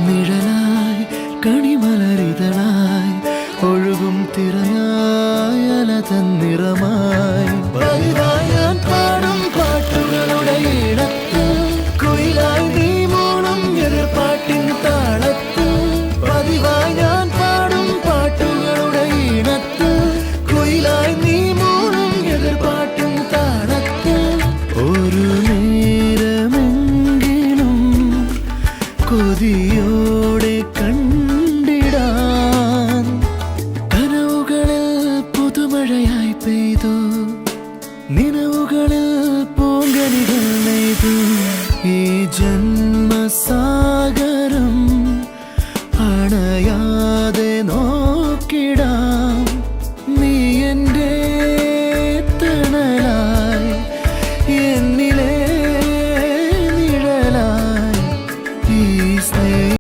നിഴലായി കണിമലരിതളായി ഒഴുകും തിരയായി അല തന്നിറമായി പതിവായി ഞാൻ പാടും പാട്ടുകളുടെ ഇടത്ത് കുയിലായി നീ മൂളും എതിർപ്പാട്ടിൻ താളത്ത് പതിവായി ഞാൻ പാടും പാട്ടുകളുടെ ഇടത്ത് കുയിലായി നീ മൂളും എതിർപ്പാട്ടിൻ താളത്ത് ഒരു നേരമെങ്കിലും കൊതിയോടെ കണ്ണു